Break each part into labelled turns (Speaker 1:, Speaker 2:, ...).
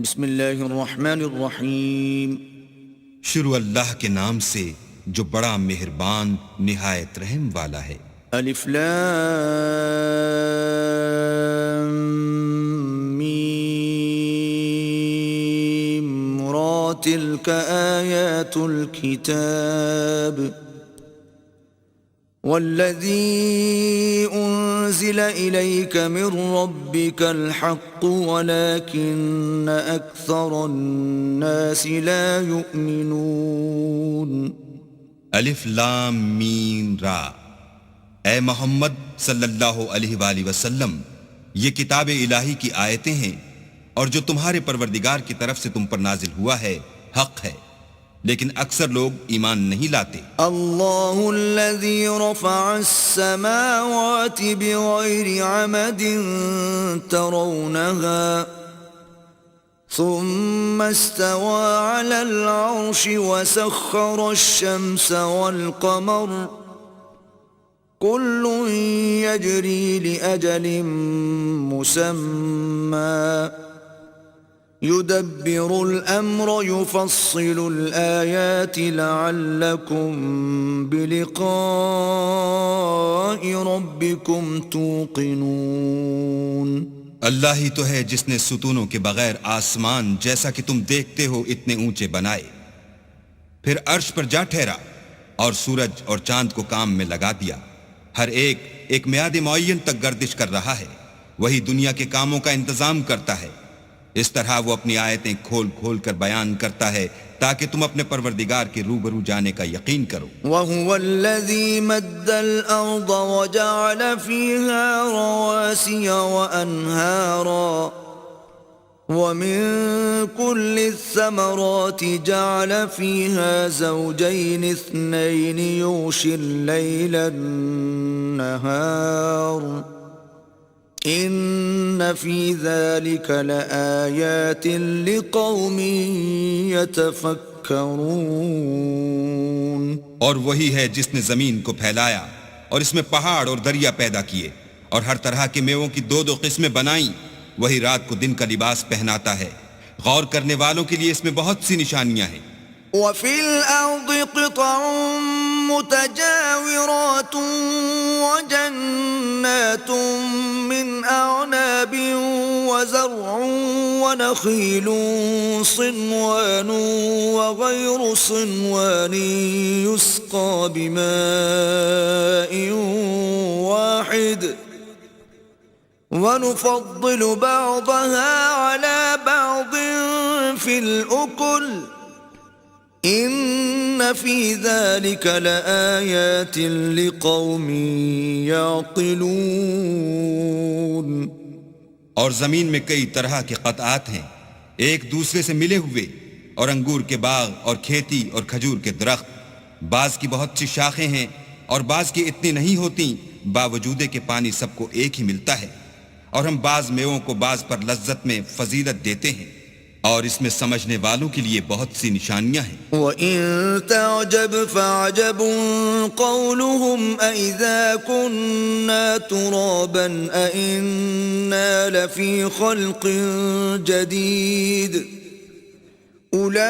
Speaker 1: بسم اللہ الرحمن الرحیم.
Speaker 2: شروع اللہ کے نام سے جو بڑا مہربان نہایت رحم والا ہے.
Speaker 1: الف لام میم را تلک آیات الكتاب والذی انزل الیک من ربک الحق ولکن اکثر الناس لا یؤمنون.
Speaker 2: الف لام میم را. اے محمد صلی اللہ علیہ وآلہ وسلم، یہ کتاب الہی کی آیتیں ہیں اور جو تمہارے پروردگار کی طرف سے تم پر نازل ہوا ہے حق ہے، لیکن اکثر لوگ ایمان نہیں لاتے.
Speaker 1: اللہ الذی رفع السماوات بغیر عمد ترونها ثم استوى على العرش وسخر الشمس والقمر كل يجري لأجل مسمى يدبر الأمر يفصل الآيات لعلكم بلقاء ربكم توقنون.
Speaker 2: اللہ ہی تو ہے جس نے ستونوں کے بغیر آسمان جیسا کہ تم دیکھتے ہو اتنے اونچے بنائے، پھر عرش پر جا ٹھہرا اور سورج اور چاند کو کام میں لگا دیا. ہر ایک میعاد معین تک گردش کر رہا ہے. وہی دنیا کے کاموں کا انتظام کرتا ہے. اس طرح وہ اپنی آیتیں کھول کھول کر بیان کرتا ہے تاکہ تم اپنے پروردگار کے روبرو جانے کا یقین کرو.
Speaker 1: وَهُوَ الَّذِي مَدَّ الْأَرْضَ وَجَعَلَ فِيهَا رَوَاسِيَ وَأَنْهَارًا وَمِن كُلِّ الثَّمَرَاتِ جَعَلَ فِيهَا زَوْجَيْنِ اثْنَيْنِ يُغْشِي اللَّيْلَ النَّهَارَ ان فی ذلک لآیات لقوم یتفکرون.
Speaker 2: اور وہی ہے جس نے زمین کو پھیلایا اور اس میں پہاڑ اور دریا پیدا کیے اور ہر طرح کے میووں کی دو قسمیں بنائیں. وہی رات کو دن کا لباس پہناتا ہے. غور کرنے والوں کے لیے اس میں بہت سی نشانیاں ہیں.
Speaker 1: وفي الأرض قطع متجاورات وجنات من أعناب وزرع ونخيل صنوان وغير صنوان يسقى بماء واحد ونفضل بعضها على بعض في الأكل ان فی ذلک لآیات لقوم یعقلون.
Speaker 2: اور زمین میں کئی طرح کے قطعات ہیں ایک دوسرے سے ملے ہوئے، اور انگور کے باغ اور کھیتی اور کھجور کے درخت. بعض کی بہت سی شاخیں ہیں اور بعض کی اتنی نہیں ہوتی، باوجود کہ پانی سب کو ایک ہی ملتا ہے. اور ہم بعض میووں کو بعض پر لذت میں فضیلت دیتے ہیں، اور اس میں سمجھنے والوں کے لیے بہت سی نشانیاں ہیں.
Speaker 1: وَإِن تَعْجَبْ فَعَجَبٌ قَوْلُهُمْ أَإِذَا كُنَّا تُرَابًا أَإِنَّا لَفِي خَلْقٍ جَدِيدٍ أُولَئِكَ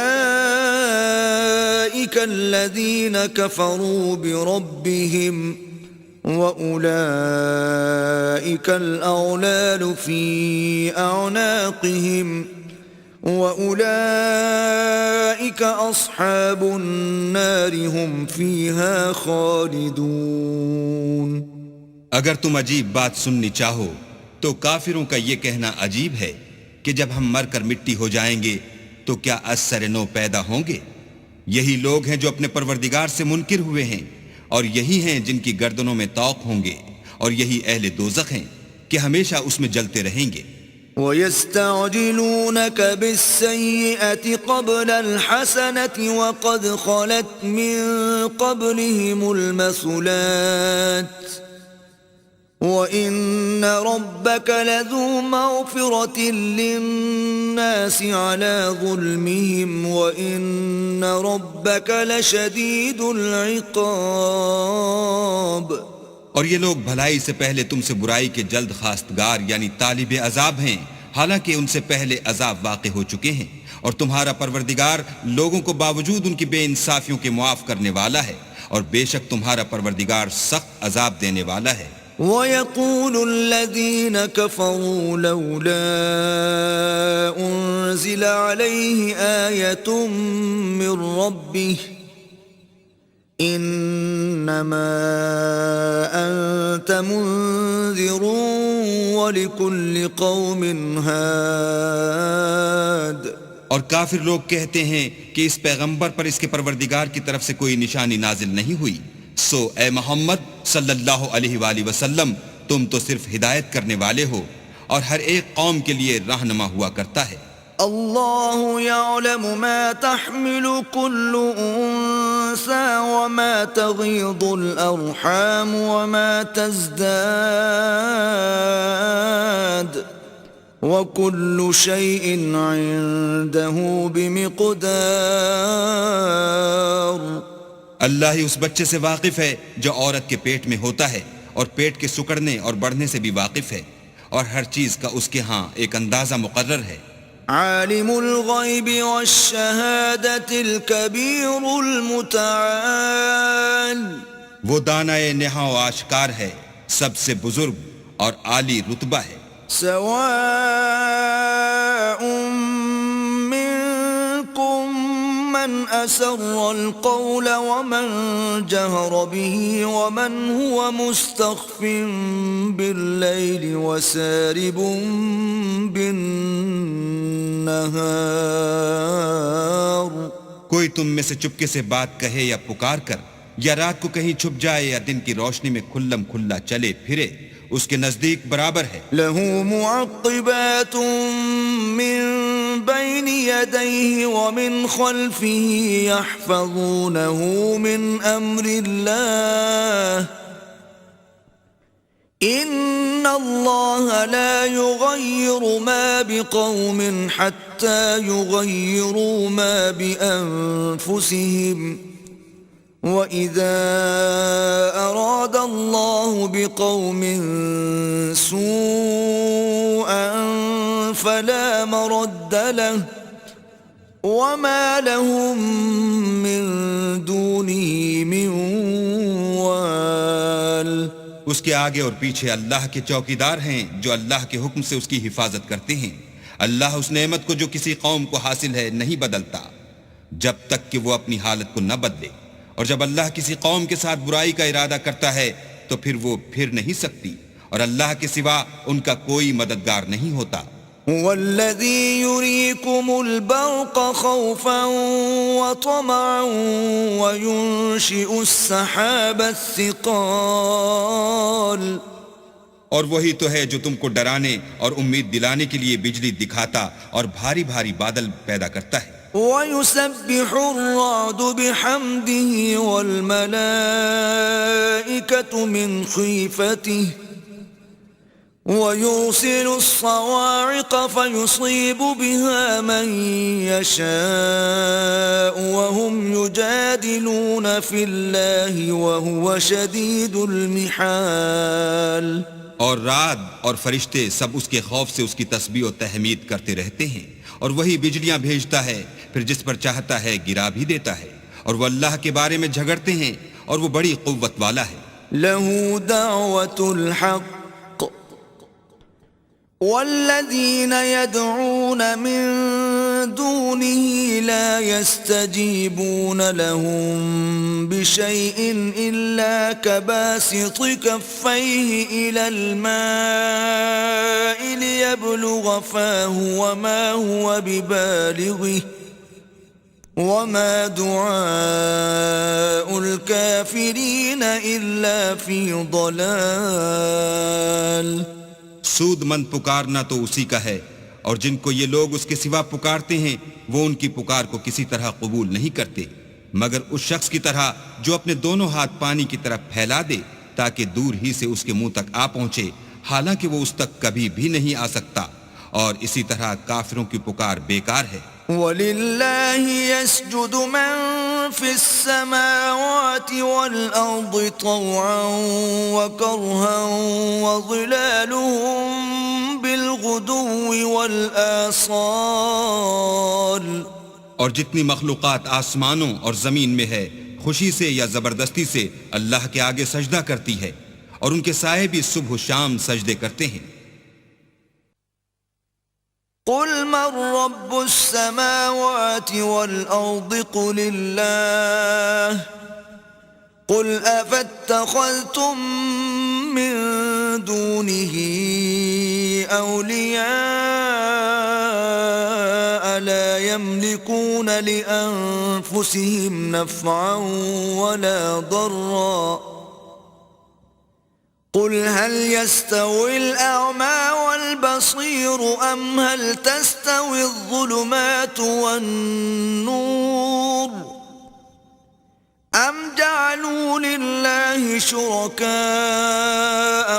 Speaker 1: الَّذِينَ كَفَرُوا بِرَبِّهِمْ وَأُولَئِكَ الْأَغْلَالُ فِي أَعْنَاقِهِمْ وَأُولَئِكَ أَصْحَابُ النَّارِ هُمْ فِيهَا خَالِدُونَ.
Speaker 2: اگر تم عجیب بات سننی چاہو تو کافروں کا یہ کہنا عجیب ہے کہ جب ہم مر کر مٹی ہو جائیں گے تو کیا از سر نو پیدا ہوں گے. یہی لوگ ہیں جو اپنے پروردگار سے منکر ہوئے ہیں، اور یہی ہیں جن کی گردنوں میں طوق ہوں گے، اور یہی اہل دوزخ ہیں کہ ہمیشہ اس میں جلتے رہیں گے.
Speaker 1: وَيَسْتَعْجِلُونَكَ بِالسَّيِّئَةِ قَبْلَ الْحَسَنَةِ وَقَدْ خَلَتْ مِن قَبْلِهِمُ الْمَثُلَاتُ وَإِنَّ رَبَّكَ لَذُو مَغْفِرَةٍ لِلنَّاسِ عَلَى ظُلْمِهِمْ وَإِنَّ رَبَّكَ لَشَدِيدُ الْعِقَابِ.
Speaker 2: اور یہ لوگ بھلائی سے پہلے تم سے برائی کے جلد خواستگار یعنی طالب عذاب ہیں، حالانکہ ان سے پہلے عذاب واقع ہو چکے ہیں، اور تمہارا پروردگار لوگوں کو باوجود ان کی بے انصافیوں کے معاف کرنے والا ہے، اور بے شک تمہارا پروردگار سخت عذاب دینے والا ہے۔
Speaker 1: وَيَقُولُ الَّذِينَ كَفَرُوا لَوْلَا أُنزِلَ عَلَيْهِ آيَةٌ مِّن رَّبِّهِ إِنَّمَا أَنتَ مُنذِرٌ وَلِكُلِّ قَوْمٍ هَادٍ۔
Speaker 2: اور کافر لوگ کہتے ہیں کہ اس پیغمبر پر اس کے پروردگار کی طرف سے کوئی نشانی نازل نہیں ہوئی، سو اے محمد صلی اللہ علیہ وآلہ وسلم تم تو صرف ہدایت کرنے والے ہو، اور ہر ایک قوم کے لیے رہنما ہوا کرتا ہے۔
Speaker 1: اللہ يعلم ما تحمل كل انثى وما تغيض الارحام وما تزداد وكل شيء عنده بمقدار۔
Speaker 2: اللہ ہی اس بچے سے واقف ہے جو عورت کے پیٹ میں ہوتا ہے، اور پیٹ کے سکڑنے اور بڑھنے سے بھی واقف ہے، اور ہر چیز کا اس کے ہاں ایک اندازہ مقرر ہے۔
Speaker 1: عالم الغیب والشہادۃ الکبیر المتعال۔
Speaker 2: وہ دانائے نہاں و آشکار ہے، سب سے بزرگ اور عالی رتبہ ہے۔
Speaker 1: سواء منکم من اسر القول ومن جہر به ومن هو مستخف باللیل وسارب بالنہار۔
Speaker 2: کوئی تم میں سے چپکے سے بات کہے یا پکار کر، یا رات کو کہیں چھپ جائے یا دن کی روشنی میں کھلم کھلا چلے پھرے، اس کے نزدیک برابر ہے۔
Speaker 1: لہ معقبات من بین یدیہ ومن خلفہ یحفظونہ من امر اللہ ان اللہ لا یغیر ما بقوم حتی یغیروا ما بانفسہم وَإِذَا أَرَادَ اللَّهُ بِقَوْمٍ سُوءًا فَلَا مَرَدَّ لَهُ وَمَا لَهُم مِّن دُونِهِ مِن وَالٍ۔
Speaker 2: اس کے آگے اور پیچھے اللہ کے چوکیدار ہیں جو اللہ کے حکم سے اس کی حفاظت کرتے ہیں۔ اللہ اس نعمت کو جو کسی قوم کو حاصل ہے نہیں بدلتا جب تک کہ وہ اپنی حالت کو نہ بدلے، اور جب اللہ کسی قوم کے ساتھ برائی کا ارادہ کرتا ہے تو پھر وہ پھر نہیں سکتی، اور اللہ کے سوا ان کا کوئی مددگار نہیں ہوتا۔
Speaker 1: هو الذي يريكم البرق خوفا وطمعا وينشئ السحاب الثقال۔
Speaker 2: اور وہی تو ہے جو تم کو ڈرانے اور امید دلانے کے لیے بجلی دکھاتا اور بھاری بھاری بادل پیدا کرتا ہے۔
Speaker 1: وَيُسَبِّحُ الرَّعْدُ بِحَمْدِهِ وَالْمَلَائِكَةُ مِنْ خِيفَتِهِ وَيُرْسِلُ الصَّوَاعِقَ فَيُصِيبُ بِهَا مَنْ يَشَاءُ وَهُمْ يُجَادِلُونَ فِي اللَّهِ وَهُوَ شَدِيدُ الْمِحَالِ۔
Speaker 2: اور رعد اور فرشتے سب اس کے خوف سے اس کی تسبیح و تحمید کرتے رہتے ہیں، اور وہی بجلیاں بھیجتا ہے، پھر جس پر چاہتا ہے گرا بھی دیتا ہے، اور وہ اللہ کے بارے میں جھگڑتے ہیں، اور وہ بڑی قوت والا ہے۔
Speaker 1: لَهُ دَعْوَةُ الْحَقِّ وَالَّذِينَ يَدْعُونَ مِن دُونِهِ لَا يَسْتَجِيبُونَ لَهُم بِشَيْءٍ إِلَّا كَبَاسِطِ كَفَّيْهِ إِلَى الْمَاءِ لِيَبْلُغَ فَاهُ وَمَا هُوَ بِبَالِغِهِ وَمَا دُعَاءُ الْكَافِرِينَ إِلَّا فِي ضَلَالٍ۔
Speaker 2: سود مند پکارنا تو اسی کا ہے، اور جن کو یہ لوگ اس کے سوا پکارتے ہیں وہ ان کی پکار کو کسی طرح قبول نہیں کرتے، مگر اس شخص کی طرح جو اپنے دونوں ہاتھ پانی کی طرف پھیلا دے تاکہ دور ہی سے اس کے منہ تک آ پہنچے، حالانکہ وہ اس تک کبھی بھی نہیں آ سکتا، اور اسی طرح کافروں کی پکار بیکار ہے۔
Speaker 1: وَلِلَّهِ يَسْجُدُ مَن فِي السَّمَاوَاتِ وَالْأَرْضِ طَوْعًا وَكَرْهًا وَظِلَالُهُم بِالْغُدُوِّ بالغدو والآصال
Speaker 2: اور جتنی مخلوقات آسمانوں اور زمین میں ہے خوشی سے یا زبردستی سے اللہ کے آگے سجدہ کرتی ہے، اور ان کے سائے بھی صبح و شام سجدے کرتے ہیں۔
Speaker 1: قل من رب السماوات والأرض قل الله قل أفاتخذتم من دونه أولياء لا يملكون لأنفسهم نفعا ولا ضرا قل هل يستوي الأعمى والبصير أم هل تستوي الظلمات والنور أم جعلوا لله شركاء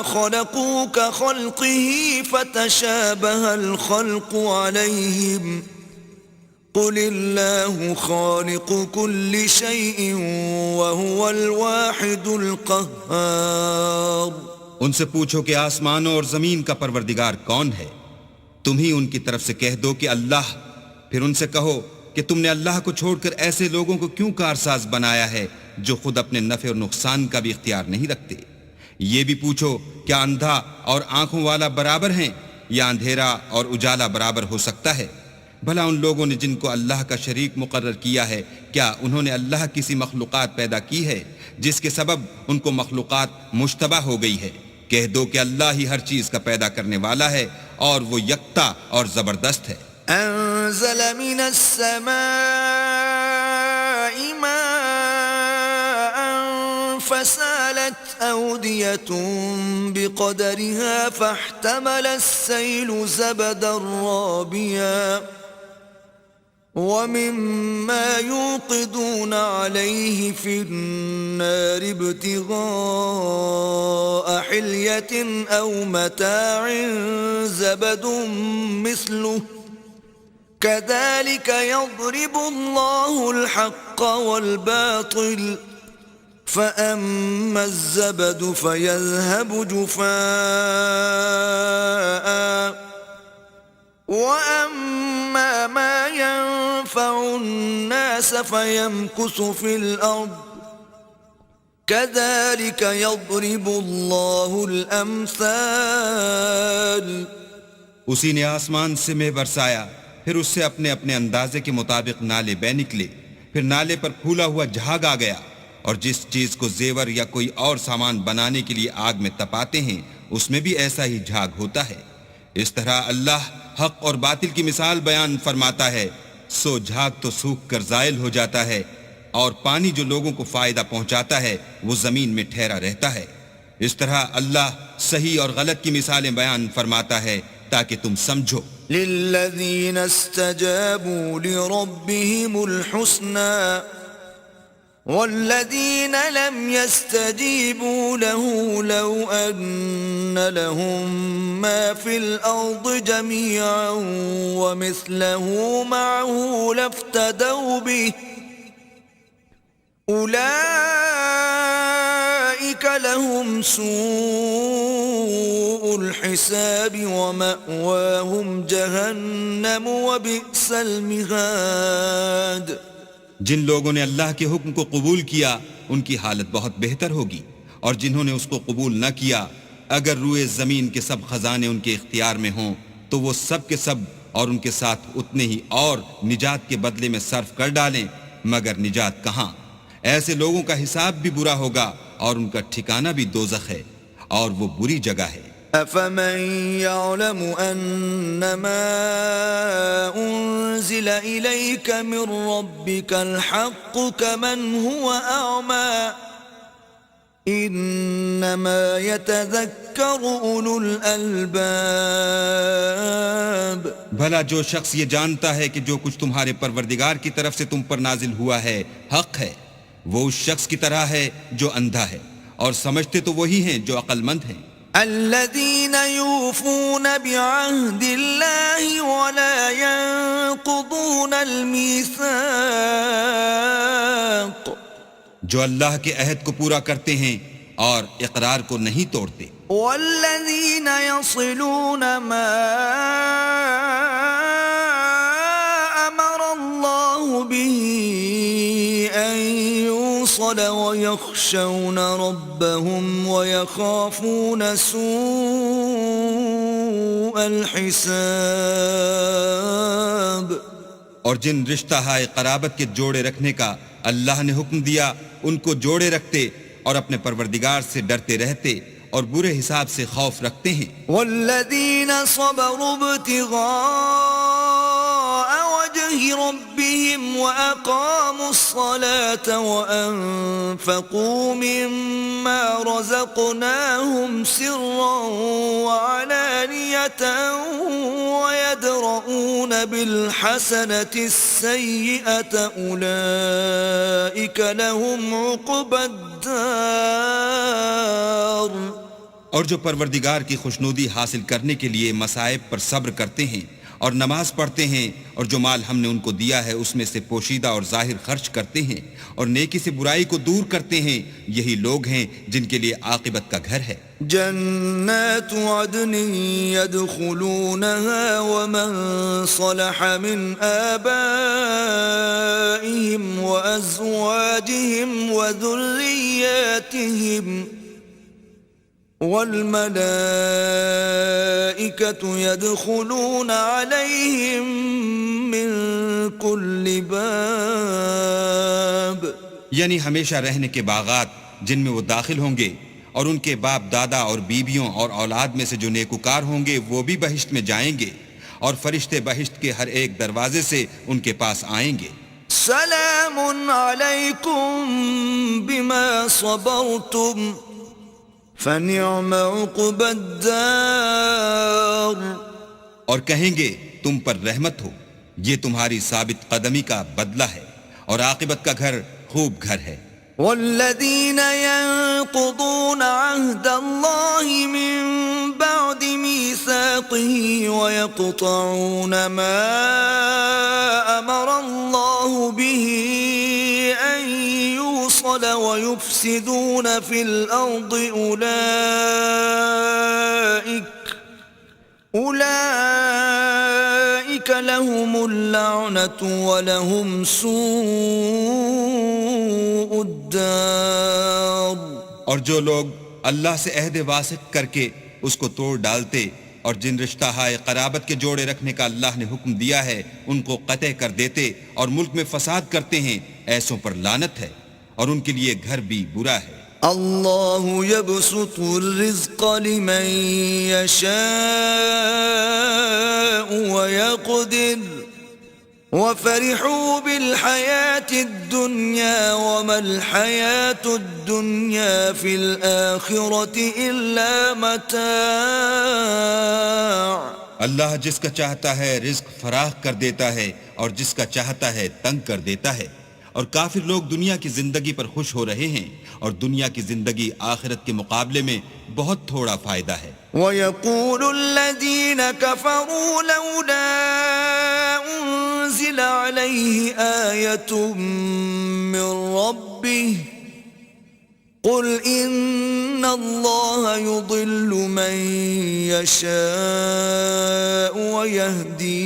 Speaker 1: خلقوا كخلقه فتشابه الخلق عليهم قل الله خالق كل شيء وهو الواحد القهار۔
Speaker 2: ان سے پوچھو کہ آسمانوں اور زمین کا پروردگار کون ہے؟ تم ہی ان کی طرف سے کہہ دو کہ اللہ۔ پھر ان سے کہو کہ تم نے اللہ کو چھوڑ کر ایسے لوگوں کو کیوں کارساز بنایا ہے جو خود اپنے نفع اور نقصان کا بھی اختیار نہیں رکھتے؟ یہ بھی پوچھو کیا اندھا اور آنکھوں والا برابر ہیں یا اندھیرا اور اجالا برابر ہو سکتا ہے؟ بھلا ان لوگوں نے جن کو اللہ کا شریک مقرر کیا ہے، کیا انہوں نے اللہ کسی مخلوقات پیدا کی ہے جس کے سبب ان کو مخلوقات مشتبہ ہو گئی ہے؟ کہہ دو کہ اللہ ہی ہر چیز کا پیدا کرنے والا ہے اور وہ یکتا اور زبردست ہے۔
Speaker 1: انزل من السماء ماء فسالت أودية بقدرها فاحتمل السيل زبدا رابيا ومما يوقدون عليه في النار ابتغاء حلية أو متاع زبد مثله كذلك يضرب الله الحق والباطل فأما الزبد فيذهب جفاء وأما ما ينفع الناس فيمكث في الأرض كذلك يضرب الله الأمثال۔
Speaker 2: اسی نے آسمان سے مے برسایا، پھر اس سے اپنے اپنے اندازے کے مطابق نالے بہ نکلے، پھر نالے پر پھولا ہوا جھاگ آ گیا، اور جس چیز کو زیور یا کوئی اور سامان بنانے کے لیے آگ میں تپاتے ہیں اس میں بھی ایسا ہی جھاگ ہوتا ہے۔ اس طرح اللہ حق اور باطل کی مثال بیان فرماتا ہے، سو جھاگ تو سوکھ کر زائل ہو جاتا ہے، اور پانی جو لوگوں کو فائدہ پہنچاتا ہے وہ زمین میں ٹھہرا رہتا ہے۔ اس طرح اللہ صحیح اور غلط کی مثالیں بیان فرماتا ہے تاکہ تم سمجھو۔
Speaker 1: للذین استجابوا لربهم الحسنى والذین لم يستجیبوا له لو ان لهم ما في الارض جميعا ومثله معه لافتدوا به اولئک لهم سوء الحساب ومأواهم جہنم وبئس المہاد۔
Speaker 2: جن لوگوں نے اللہ کے حکم کو قبول کیا ان کی حالت بہت بہتر ہوگی، اور جنہوں نے اس کو قبول نہ کیا اگر روئے زمین کے سب خزانے ان کے اختیار میں ہوں تو وہ سب کے سب اور ان کے ساتھ اتنے ہی اور نجات کے بدلے میں صرف کر ڈالیں، مگر نجات کہاں؟ ایسے لوگوں کا حساب بھی برا ہوگا اور ان کا ٹھکانہ بھی دوزخ ہے، اور وہ بری جگہ ہے۔
Speaker 1: أَفَمَنْ يَعْلَمُ أَنَّمَا أُنزِلَ إِلَيْكَ مِنْ رَبِّكَ الْحَقُّ كَمَنْ هُوَ أَعْمَى إِنَّمَا يَتَذَكَّرُ أُولُو الْأَلْبَابِ۔
Speaker 2: بھلا جو شخص یہ جانتا ہے کہ جو کچھ تمہارے پروردگار کی طرف سے تم پر نازل ہوا ہے حق ہے، وہ اس شخص کی طرح ہے جو اندھا ہے، اور سمجھتے تو وہی ہیں جو عقل مند ہیں۔
Speaker 1: الذين يوفون بعهد الله ولا ينقضون الميثاق،
Speaker 2: جو اللہ کے عہد کو پورا کرتے ہیں اور اقرار کو نہیں توڑتے۔
Speaker 1: والذين يصلون ما يخشون ربهم ويخافون سوء الحساب.
Speaker 2: اور جن رشتہ ہائے قرابت کے جوڑے رکھنے کا اللہ نے حکم دیا ان کو جوڑے رکھتے اور اپنے پروردگار سے ڈرتے رہتے اور برے حساب سے خوف رکھتے ہیں.
Speaker 1: والذین صبروا ابتغاء وجه ربهم وأقاموا الصلاة وأنفقوا مما رزقناهم سرا وعلانية ويدرؤون بالحسنة السيئة أولئك لهم عقبى الدار.
Speaker 2: اور جو پروردگار کی خوشنودی حاصل کرنے کے لیے مصائب پر صبر کرتے ہیں اور نماز پڑھتے ہیں اور جو مال ہم نے ان کو دیا ہے اس میں سے پوشیدہ اور ظاہر خرچ کرتے ہیں اور نیکی سے برائی کو دور کرتے ہیں، یہی لوگ ہیں جن کے لیے عاقبت کا گھر ہے.
Speaker 1: جنات عدن يدخلونها ومن صلح من آبائهم وأزواجهم وذرياتهم والملائكة يدخلون عليهم من كل باب.
Speaker 2: یعنی ہمیشہ رہنے کے باغات جن میں وہ داخل ہوں گے، اور ان کے باپ دادا اور بیویوں اور اولاد میں سے جو نیکوکار ہوں گے وہ بھی بہشت میں جائیں گے، اور فرشتے بہشت کے ہر ایک دروازے سے ان کے پاس آئیں گے.
Speaker 1: سلام علیکم بما صبرتم فنعم عقبى الدار.
Speaker 2: اور کہیں گے تم پر رحمت ہو، یہ تمہاری ثابت قدمی کا بدلہ ہے، اور عاقبت کا گھر خوب گھر ہے.
Speaker 1: والذین ينقضون عهد الله من بعد ميثاقه ويقطعون ما أمر الله به أن يوصل ويفسدون في الأرض أولئك لهم اللعنة ولهم سوء الدار.
Speaker 2: اور جو لوگ اللہ سے عہد واسق کر کے اس کو توڑ ڈالتے اور جن رشتہ ہائے قرابت کے جوڑے رکھنے کا اللہ نے حکم دیا ہے ان کو قطع کر دیتے اور ملک میں فساد کرتے ہیں، ایسوں پر لعنت ہے اور ان کے لیے گھر بھی برا ہے.
Speaker 1: اللہ يبسط الرزق لمن يشاء ويقدر وفرحوا بالحياة الدنيا وما الحياة الدنيا في الآخرة إلا متاع.
Speaker 2: اللہ جس کا چاہتا ہے رزق فراخ کر دیتا ہے اور جس کا چاہتا ہے تنگ کر دیتا ہے، اور کافر لوگ دنیا کی زندگی پر خوش ہو رہے ہیں اور دنیا کی زندگی آخرت کے مقابلے میں بہت تھوڑا فائدہ ہے.
Speaker 1: وَيَقُولُ الَّذِينَ كَفَرُوا لَوْلَا أُنزِلَ عَلَيْهِ آيَةٌ مِّن رَّبِّهِ قُلْ إِنَّ اللَّهَ يُضِلُّ مَن يَشَاءُ وَيَهْدِي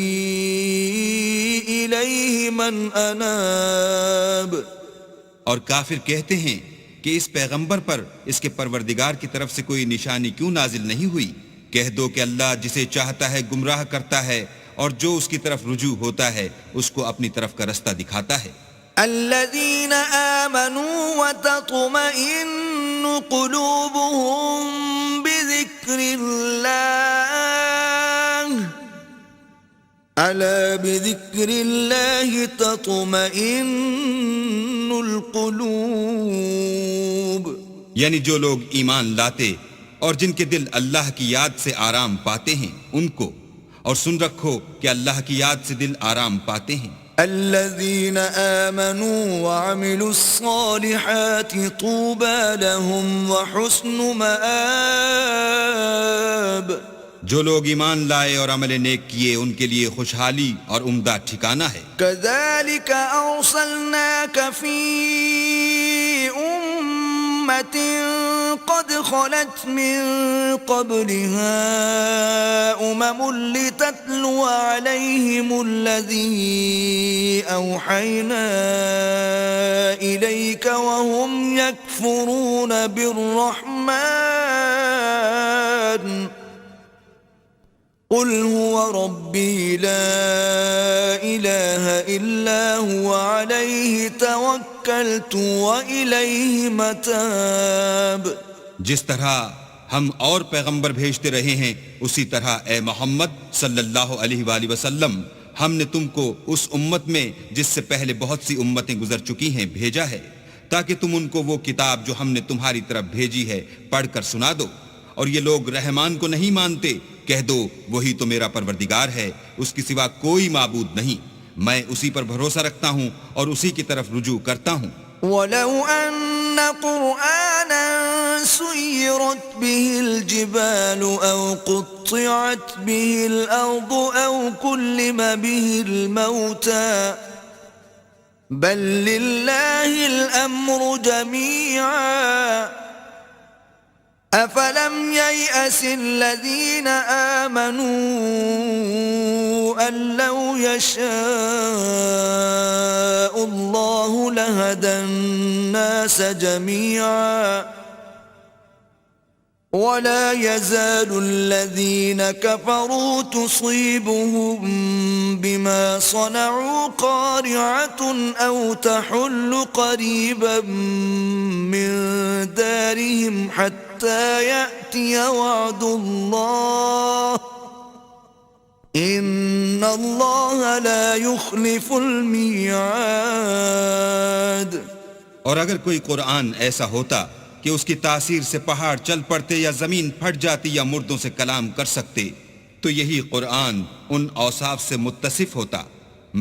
Speaker 1: إِلَيْهِ مَنْ أَنَابَ.
Speaker 2: اور کافر کہتے ہیں کہ اس پیغمبر پر اس کے پروردگار کی طرف سے کوئی نشانی کیوں نازل نہیں ہوئی؟ کہہ دو کہ اللہ جسے چاہتا ہے گمراہ کرتا ہے اور جو اس کی طرف رجوع ہوتا ہے اس کو اپنی طرف کا رستہ دکھاتا ہے.
Speaker 1: الذين آمنوا وتطمئن قلوبهم بذكر الله ألا بذكر الله تطمئن القلوب.
Speaker 2: یعنی جو لوگ ایمان لاتے اور جن کے دل اللہ کی یاد سے آرام پاتے ہیں ان کو، اور سن رکھو کہ اللہ کی یاد سے دل آرام پاتے ہیں.
Speaker 1: الذين آمنوا وعملوا الصالحات طوبى لهم وحسن مآب.
Speaker 2: جو لوگ ایمان لائے اور عمل نیک کیے ان کے لیے خوشحالی اور عمدہ ٹھکانہ ہے.
Speaker 1: كذلك أرسلناك في أمة قد خلت من قبلها لتتلو عليهم الذي أوحينا إليك وهم يكفرون يكفرون بالرحمن قل هو ربي لا إله إلا هو عليه توكلت وإليه متاب.
Speaker 2: جس طرح ہم اور پیغمبر بھیجتے رہے ہیں اسی طرح اے محمد صلی اللہ علیہ وآلہ وسلم ہم نے تم کو اس امت میں جس سے پہلے بہت سی امتیں گزر چکی ہیں بھیجا ہے تاکہ تم ان کو وہ کتاب جو ہم نے تمہاری طرف بھیجی ہے پڑھ کر سنا دو. اور یہ لوگ رحمان کو نہیں مانتے، کہہ دو وہی تو میرا پروردگار ہے، اس کے سوا کوئی معبود نہیں، میں اسی پر بھروسہ رکھتا ہوں اور اسی کی طرف رجوع کرتا ہوں.
Speaker 1: وَلَوْ أَنَّ قُرْآنًا سُيِّرَتْ بِهِ الْجِبَالُ أَوْ قُطِّعَتْ بِهِ الْأَرْضُ أَوْ كُلِّمَ بِهِ الْمَوْتَى بَلْ لِلَّهِ الْأَمْرُ جَمِيعًا أَفَلَمْ يَيْأَسِ الَّذِينَ آمَنُوا أَن لَّوْ يَشَاءُ اللَّهُ لَهَدَى النَّاسَ جَمِيعًا وَلَا يَزَالُ الَّذِينَ كَفَرُوا تُصِيبُهُم بِمَا صَنَعُوا قَارِعَةٌ أَوْ تَحُلُّ قَرِيبًا مِّن دَارِهِمْ حَتَّى يَأْتِيَ وَعْدُ اللَّهِ إِنَّ اللَّهَ لَا يُخْلِفُ الْمِيعَادَ.
Speaker 2: اور اگر کوئی قرآن ایسا ہوتا کہ اس کی تاثیر سے پہاڑ چل پڑتے یا زمین پھٹ جاتی یا مردوں سے کلام کر سکتے تو یہی قرآن ان اوصاف سے متصف ہوتا.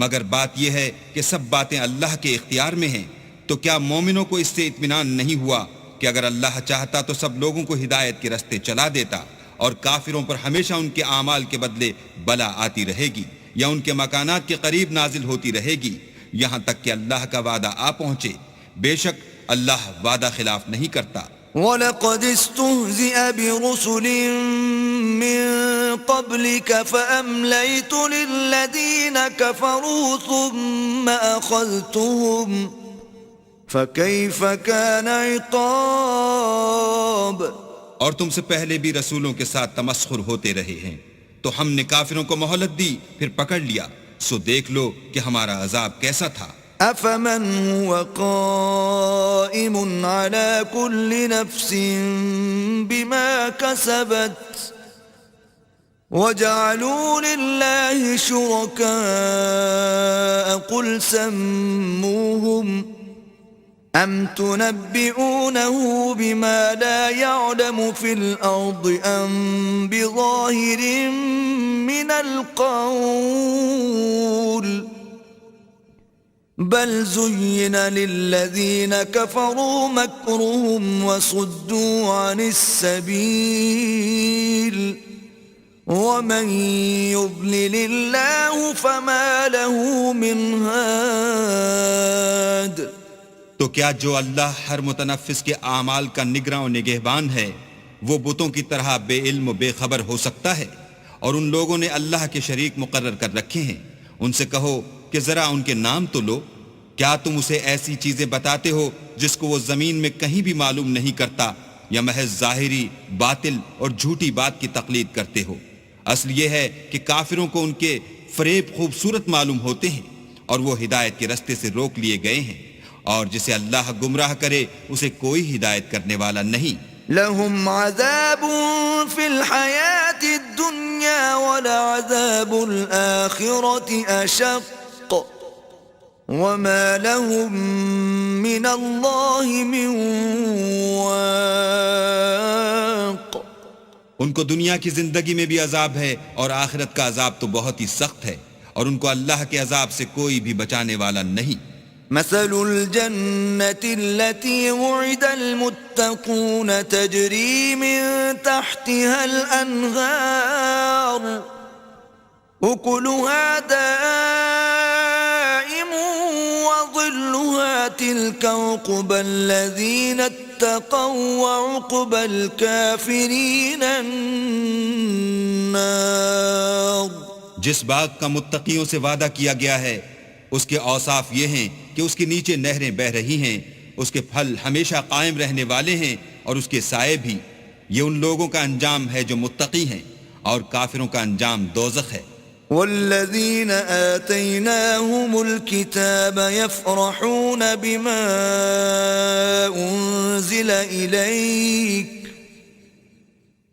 Speaker 2: مگر بات یہ ہے کہ سب باتیں اللہ کے اختیار میں ہیں. تو کیا مومنوں کو اس سے اطمینان نہیں ہوا کہ اگر اللہ چاہتا تو سب لوگوں کو ہدایت کے رستے چلا دیتا اور کافروں پر ہمیشہ ان کے اعمال کے بدلے بلا آتی رہے گی یا ان کے مکانات کے قریب نازل ہوتی رہے گی یہاں تک کہ اللہ کا وعدہ آ پہنچے. بے شک اللہ وعدہ خلاف نہیں کرتا.
Speaker 1: وَلَقَدِ اسْتُهْزِئَ بِرُسُلٍ مِّن قَبْلِكَ فَأَمْلَيْتُ لِلَّذِينَ كَفَرُوا ثُمَّ أَخَذْتُهُمْ فَكَيْفَ كَانَ عِقَابِ.
Speaker 2: اور تم سے پہلے بھی رسولوں کے ساتھ تمسخر ہوتے رہے ہیں تو ہم نے کافروں کو مہلت دی پھر پکڑ لیا، سو دیکھ لو کہ ہمارا عذاب کیسا تھا.
Speaker 1: أَفَمَنْ هُوَ قَائِمٌ عَلَى كُلِّ نَفْسٍ بِمَا كَسَبَتْ وَجَعَلُوا لِلَّهِ شُرَكَاءَ قُلْ سَمُّوهُمْ أَمْ تُنَبِّئُونَهُ بِمَا لَا يَعْلَمُ فِي الْأَرْضِ أَمْ بِظَاهِرٍ مِّنَ الْقَوْلِ بل زين للذين كفروا مكرهم وصدوا عن السبيل ومن يضلل الله فما له من هاد.
Speaker 2: تو کیا جو اللہ ہر متنفس کے اعمال کا نگراں و نگہبان ہے وہ بتوں کی طرح بے علم و بے خبر ہو سکتا ہے؟ اور ان لوگوں نے اللہ کے شریک مقرر کر رکھے ہیں. ان سے کہو کہ ذرا ان کے نام تو لو. کیا تم اسے ایسی چیزیں بتاتے ہو جس کو وہ زمین میں کہیں بھی معلوم نہیں کرتا یا محض ظاہری باطل اور جھوٹی بات کی تقلید کرتے ہو؟ اصل یہ ہے کہ کافروں کو ان کے فریب خوبصورت معلوم ہوتے ہیں اور وہ ہدایت کے رستے سے روک لیے گئے ہیں، اور جسے اللہ گمراہ کرے اسے کوئی ہدایت کرنے والا نہیں.
Speaker 1: لهم عذاب في الحياة الدنيا ولعذاب الآخرة أشق وما لهم من الله من واق.
Speaker 2: ان کو دنیا کی زندگی میں بھی عذاب ہے اور آخرت کا عذاب تو بہت ہی سخت ہے، اور ان کو اللہ کے عذاب سے کوئی بھی بچانے والا نہیں.
Speaker 1: مثل الجنة التي وعد المتقون تجري من تحتها الأنهار أكلها دائم وظلها تلك عقبى الذين اتقوا وعقبى الكافرين النار.
Speaker 2: جس باغ کا متقیوں سے وعدہ کیا گیا ہے اس کے اوصاف یہ ہیں کہ اس کے نیچے نہریں بہہ رہی ہیں، اس کے پھل ہمیشہ قائم رہنے والے ہیں اور اس کے سائے بھی. یہ ان لوگوں کا انجام ہے جو متقی ہیں، اور کافروں کا انجام دوزخ ہے.
Speaker 1: والذين آتيناهم الكتاب يفرحون بما أنزل إليك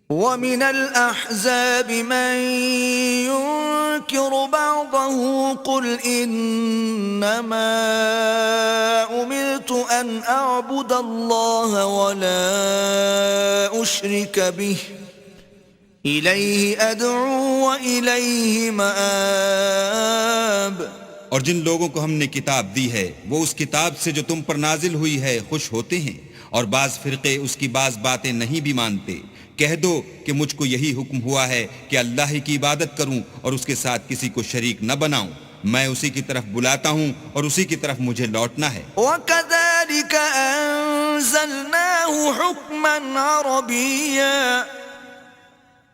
Speaker 1: ومن الأحزاب من ينكر بعضه قل إنما أمرت أن أعبد الله ولا أشرك به إليه أدعو وإليه مآب.
Speaker 2: اور جن لوگوں کو ہم نے کتاب دی ہے وہ اس کتاب سے جو تم پر نازل ہوئی ہے خوش ہوتے ہیں، اور بعض فرقے اس کی بعض باتیں نہیں بھی مانتے. کہہ دو کہ مجھ کو یہی حکم ہوا ہے کہ اللہ ہی کی عبادت کروں اور اس کے ساتھ کسی کو شریک نہ بناؤں. میں اسی کی طرف بلاتا ہوں اور اسی کی طرف مجھے لوٹنا ہے.
Speaker 1: وَكَذَلِكَ أَنزَلْنَاهُ حُكْمًا عَرَبِيًّا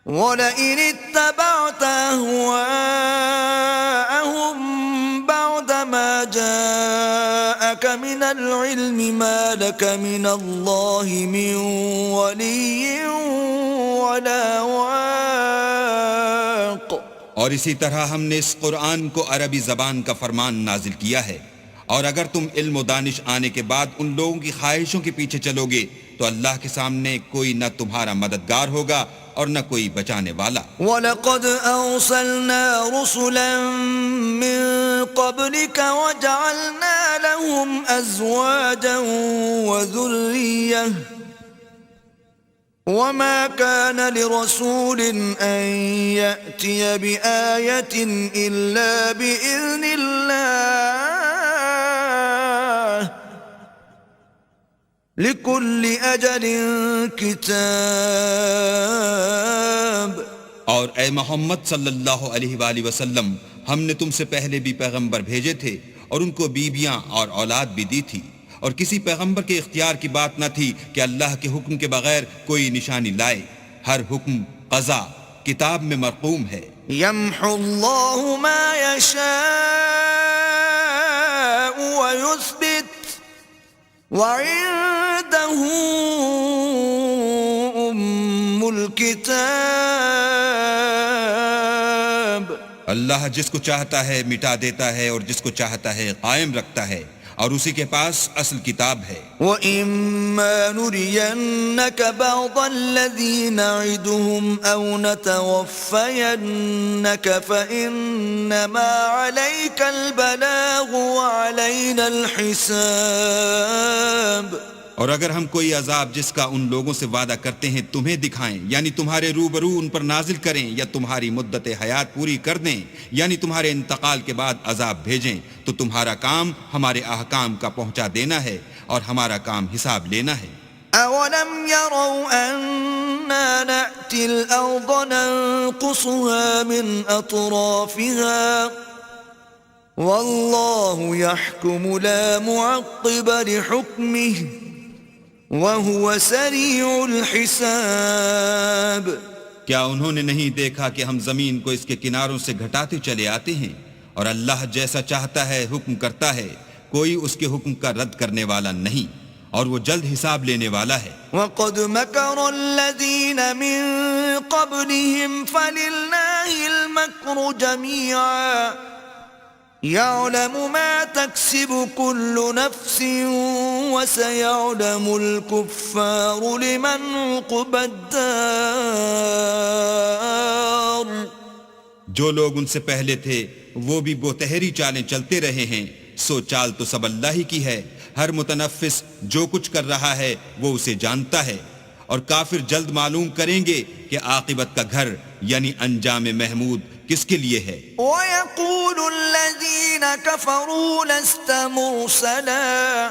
Speaker 1: وَلَئِنِ اتَّبَعْتَ أَهْوَاءَهُمْ بَعْدَ مَا جَاءَكَ مِنَ الْعِلْمِ مَا لَكَ مِنَ اللَّهِ مِنْ وَلِيٍّ وَلَا وَاقٍ.
Speaker 2: اور اسی طرح ہم نے اس قرآن کو عربی زبان کا فرمان نازل کیا ہے، اور اگر تم علم و دانش آنے کے بعد ان لوگوں کی خواہشوں کے پیچھے چلو گے تو اللہ کے سامنے کوئی نہ تمہارا مددگار ہوگا اور نہ کوئی بچانے والا.
Speaker 1: وَلَقَدْ أَرْسَلْنَا رُسُلًا مِّن قَبْلِكَ وَجَعَلْنَا لَهُمْ أَزْوَاجًا وَذُرِّيَّةً وَمَا كَانَ لِرَسُولٍ أَن يَأْتِيَ بِآيَةٍ إِلَّا بِإِذْنِ اللَّهِ لِكُلِّ أَجَلٍ كِتَابٌ.
Speaker 2: اور اے محمد صلی اللہ علیہ وآلہ وسلم، ہم نے تم سے پہلے بھی پیغمبر بھیجے تھے اور ان کو بیویاں اور اولاد بھی دی تھی، اور کسی پیغمبر کے اختیار کی بات نہ تھی کہ اللہ کے حکم کے بغیر کوئی نشانی لائے. ہر حکم قضا کتاب میں مرقوم ہے.
Speaker 1: يَمْحُو اللَّهُ مَا يَشَاءُ وَيُثْبِتُ وَعِندَهُ أُمُّ الْكِتَابِ.
Speaker 2: اللہ جس کو چاہتا ہے مٹا دیتا ہے اور جس کو چاہتا ہے قائم رکھتا ہے، اور اسی کے پاس اصل کتاب ہے.
Speaker 1: وَإِمَّا نُرِيَنَّكَ بَعْضَ الَّذِي نَعِدُهُمْ أَوْ نَتَوَفَّيَنَّكَ فَإِنَّمَا عَلَيْكَ الْبَلَاغُ وَعَلَيْنَا الْحِسَابُ.
Speaker 2: اور اگر ہم کوئی عذاب جس کا ان لوگوں سے وعدہ کرتے ہیں تمہیں دکھائیں، یعنی تمہارے روبرو ان پر نازل کریں، یا تمہاری مدت حیات پوری کر دیں، یعنی تمہارے انتقال کے بعد عذاب بھیجیں، تو تمہارا کام ہمارے احکام کا پہنچا دینا ہے اور ہمارا کام حساب لینا ہے.
Speaker 1: أَوَلَمْ يَرَوْا أَنَّا نَأْتِي الْأَرْضَ نَنقُصُهَا مِنْ أَطْرَافِهَا وَاللَّهُ يَحْكُمُ لَا مُعَقِّبَ لِحُكْمِهِ وَهُوَ سَرِيعُ الْحِسَابِ.
Speaker 2: کیا انہوں نے نہیں دیکھا کہ ہم زمین کو اس کے کناروں سے گھٹاتے چلے آتے ہیں، اور اللہ جیسا چاہتا ہے حکم کرتا ہے، کوئی اس کے حکم کا رد کرنے والا نہیں، اور وہ جلد حساب لینے والا ہے.
Speaker 1: وَقَدْ مَكَرَ الَّذِينَ مِن قَبْلِهِمْ فَلِلَّهِ الْمَكْرُ جَمِيعًا يَعْلَمُ مَا تَكْسِبُ كُلُّ نَفْسٍ وَسَيَعْلَمُ الْكُفَّارُ لِمَنْ عُقْبَى الدَّارِ.
Speaker 2: جو لوگ ان سے پہلے تھے وہ بھی بہتری چالیں چلتے رہے ہیں، سو چال تو سب اللہ ہی کی ہے. ہر متنفس جو کچھ کر رہا ہے وہ اسے جانتا ہے، اور کافر جلد معلوم کریں گے کہ عاقبت کا گھر یعنی انجام محمود کس کے لیے ہے.
Speaker 1: وَيَقُولُ الَّذِينَ كَفَرُوا لَسْتَ مُرْسَلًا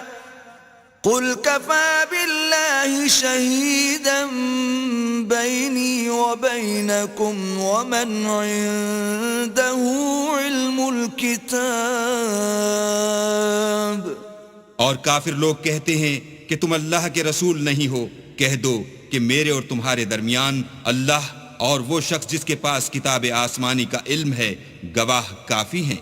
Speaker 1: قُلْ كَفَى بِاللَّهِ شَهِيدًا بَيْنِي وَبَيْنَكُمْ وَمَنْ عِندَهُ عِلْمُ الْكِتَابِ.
Speaker 2: اور کافر لوگ کہتے ہیں کہ تم اللہ کے رسول نہیں ہو. کہہ دو کہ میرے اور تمہارے درمیان اللہ اور وہ شخص جس کے پاس کتاب آسمانی کا علم ہے گواہ کافی ہیں.